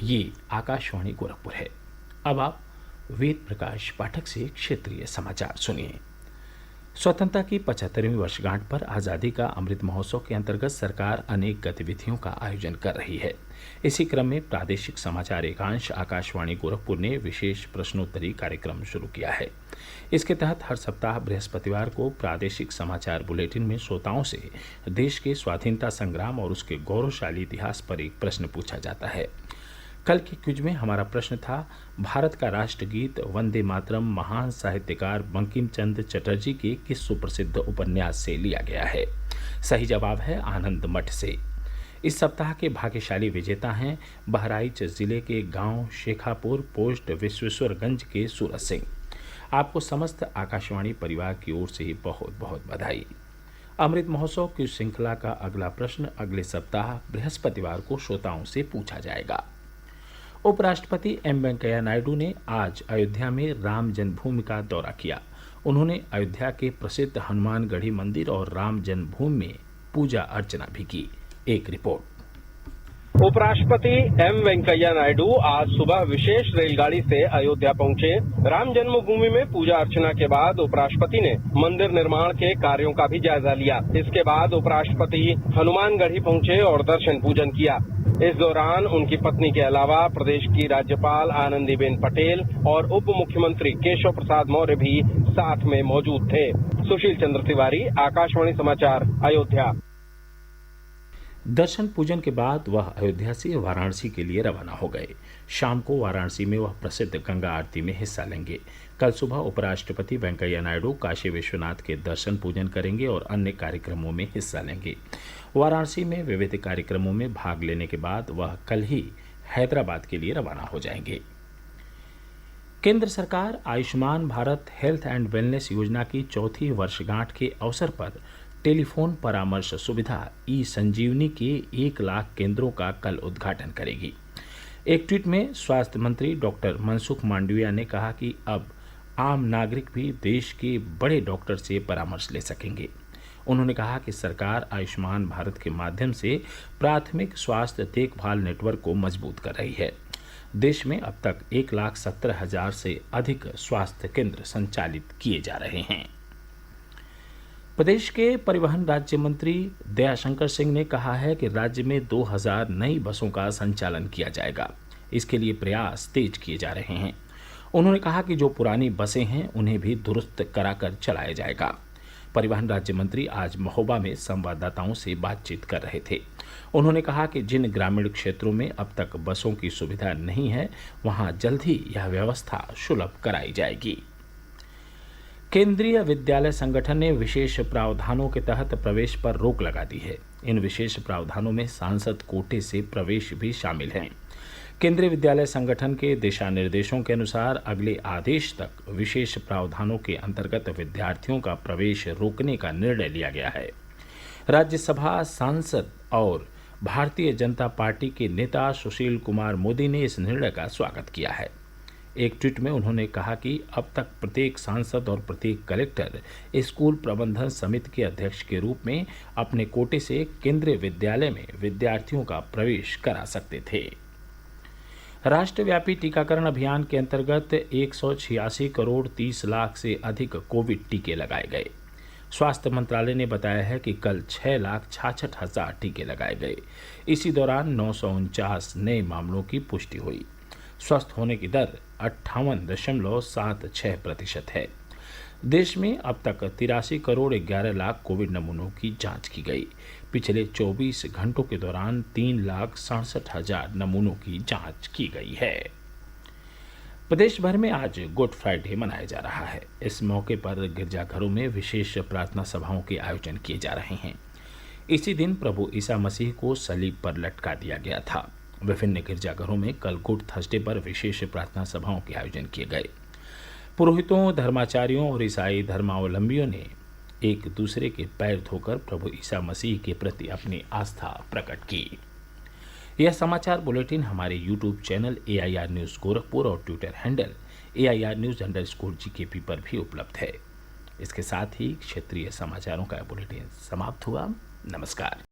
ये आकाशवाणी गोरखपुर है। अब आप वेद प्रकाश पाठक से क्षेत्रीय समाचार सुनिए। स्वतंत्रता की 75वीं वर्षगांठ पर आज़ादी का अमृत महोत्सव के अंतर्गत सरकार अनेक गतिविधियों का आयोजन कर रही है। इसी क्रम में प्रादेशिक समाचार एकांश आकाशवाणी गोरखपुर ने विशेष प्रश्नोत्तरी कार्यक्रम शुरू किया है। इसके तहत हर सप्ताह बृहस्पतिवार को प्रादेशिक समाचार बुलेटिन में श्रोताओं से देश के स्वाधीनता संग्राम और उसके गौरवशाली इतिहास पर एक प्रश्न पूछा जाता है। कल के क्विज में हमारा प्रश्न था, भारत का राष्ट्रगीत वंदे मातरम महान साहित्यकार बंकिम चंद्र चटर्जी के किस सुप्रसिद्ध उपन्यास से लिया गया है। सही जवाब है आनंद मठ से। इस सप्ताह के भाग्यशाली विजेता हैं बहराइच जिले के गांव शेखापुर पोस्ट विश्वेश्वरगंज के सूरज सिंह। आपको समस्त आकाशवाणी परिवार की ओर से ही बहुत बहुत बधाई। अमृत महोत्सव की श्रृंखला का अगला प्रश्न अगले सप्ताह बृहस्पतिवार को श्रोताओं से पूछा जाएगा। उपराष्ट्रपति एम वेंकैया नायडू ने आज अयोध्या में राम जन्मभूमि का दौरा किया। उन्होंने अयोध्या के प्रसिद्ध हनुमानगढ़ी मंदिर और राम जन्मभूमि में पूजा अर्चना भी की। एक रिपोर्ट। उपराष्ट्रपति एम वेंकैया नायडू आज सुबह विशेष रेलगाड़ी से अयोध्या पहुंचे। राम जन्मभूमि में पूजा अर्चना के बाद उपराष्ट्रपति ने मंदिर निर्माण के कार्यों का भी जायजा लिया। इसके बाद उपराष्ट्रपति हनुमानगढ़ी पहुंचे और दर्शन पूजन किया। इस दौरान उनकी पत्नी के अलावा प्रदेश की राज्यपाल आनंदीबेन पटेल और उप मुख्यमंत्री केशव प्रसाद मौर्य भी साथ में मौजूद थे। सुशील चंद्र तिवारी, आकाशवाणी समाचार, अयोध्या। दर्शन पूजन के बाद वह अयोध्या से वाराणसी के लिए रवाना हो गए। शाम को वाराणसी में वह प्रसिद्ध गंगा आरती में हिस्सा लेंगे। कल सुबह उपराष्ट्रपति वेंकैया नायडू काशी विश्वनाथ के दर्शन पूजन करेंगे और अन्य कार्यक्रमों में हिस्सा लेंगे। वाराणसी में विविध कार्यक्रमों में भाग लेने के बाद वह कल ही हैदराबाद के लिए रवाना हो जाएंगे। केंद्र सरकार Ayushman Bharat health and wellness योजना की चौथी वर्षगांठ के अवसर पर टेलीफोन परामर्श सुविधा ई संजीवनी के 1 लाख केंद्रों का कल उद्घाटन करेगी। एक ट्वीट में स्वास्थ्य मंत्री डॉक्टर मनसुख मांडविया ने कहा कि अब आम नागरिक भी देश के बड़े डॉक्टर से परामर्श ले सकेंगे। उन्होंने कहा कि सरकार आयुष्मान भारत के माध्यम से प्राथमिक स्वास्थ्य देखभाल नेटवर्क को मजबूत कर रही है। देश में अब तक 1,70,000 से अधिक स्वास्थ्य केंद्र संचालित किए जा रहे हैं। प्रदेश के परिवहन राज्य मंत्री दयाशंकर सिंह ने कहा है कि राज्य में 2000 नई बसों का संचालन किया जाएगा। इसके लिए प्रयास तेज किए जा रहे हैं। उन्होंने कहा कि जो पुरानी बसें हैं उन्हें भी दुरुस्त कराकर चलाया जाएगा। परिवहन राज्य मंत्री आज महोबा में संवाददाताओं से बातचीत कर रहे थे। उन्होंने कहा कि जिन ग्रामीण क्षेत्रों में अब तक बसों की सुविधा नहीं है वहां जल्द ही यह व्यवस्था सुलभ कराई जाएगी। केंद्रीय विद्यालय संगठन ने विशेष प्रावधानों के तहत प्रवेश पर रोक लगा दी है। इन विशेष प्रावधानों में सांसद कोटे से प्रवेश भी शामिल हैं। केंद्रीय विद्यालय संगठन के दिशा निर्देशों के अनुसार अगले आदेश तक विशेष प्रावधानों के अंतर्गत विद्यार्थियों का प्रवेश रोकने का निर्णय लिया गया है। राज्यसभा सांसद और भारतीय जनता पार्टी के नेता सुशील कुमार मोदी ने इस निर्णय का स्वागत किया है। एक ट्वीट में उन्होंने कहा कि अब तक प्रत्येक सांसद और प्रत्येक कलेक्टर स्कूल प्रबंधन समिति के अध्यक्ष के रूप में अपने कोटे से केंद्रीय विद्यालय में विद्यार्थियों का प्रवेश करा सकते थे। राष्ट्रव्यापी टीकाकरण अभियान के अंतर्गत 186 करोड़ 30 लाख से अधिक कोविड टीके लगाए गए। स्वास्थ्य मंत्रालय ने बताया है कि कल 6,66,000 टीके लगाए गए। इसी दौरान 949 नए मामलों की पुष्टि हुई। स्वस्थ होने की दर 58.76% है। देश में अब तक 83 करोड़ 11 लाख कोविड नमूनों की जांच की गई। पिछले 24 घंटों के दौरान 3,67,000 नमूनों की जांच की गई है। प्रदेश भर में आज गुड फ्राइडे मनाया जा रहा है। इस मौके पर गिरजाघरों में विशेष प्रार्थना सभाओं के आयोजन किए जा रहे हैं। इसी दिन प्रभु ईसा मसीह को सलीब पर लटका दिया गया था। विभिन्न गिरजाघरों में कल गुड थर्सडे पर विशेष प्रार्थना सभाओं के आयोजन किए गए। पुरोहितों, धर्माचार्यों और ईसाई धर्मावलंबियों ने एक दूसरे के पैर धोकर प्रभु ईसा मसीह के प्रति अपनी आस्था प्रकट की। यह समाचार बुलेटिन हमारे YouTube channel AIR news Gorakhpur और ट्विटर हैंडल AIR न्यूज़_GKP पर भी उपलब्ध है। इसके साथ ही क्षेत्रीय समाचारों का बुलेटिन समाप्त हुआ। नमस्कार।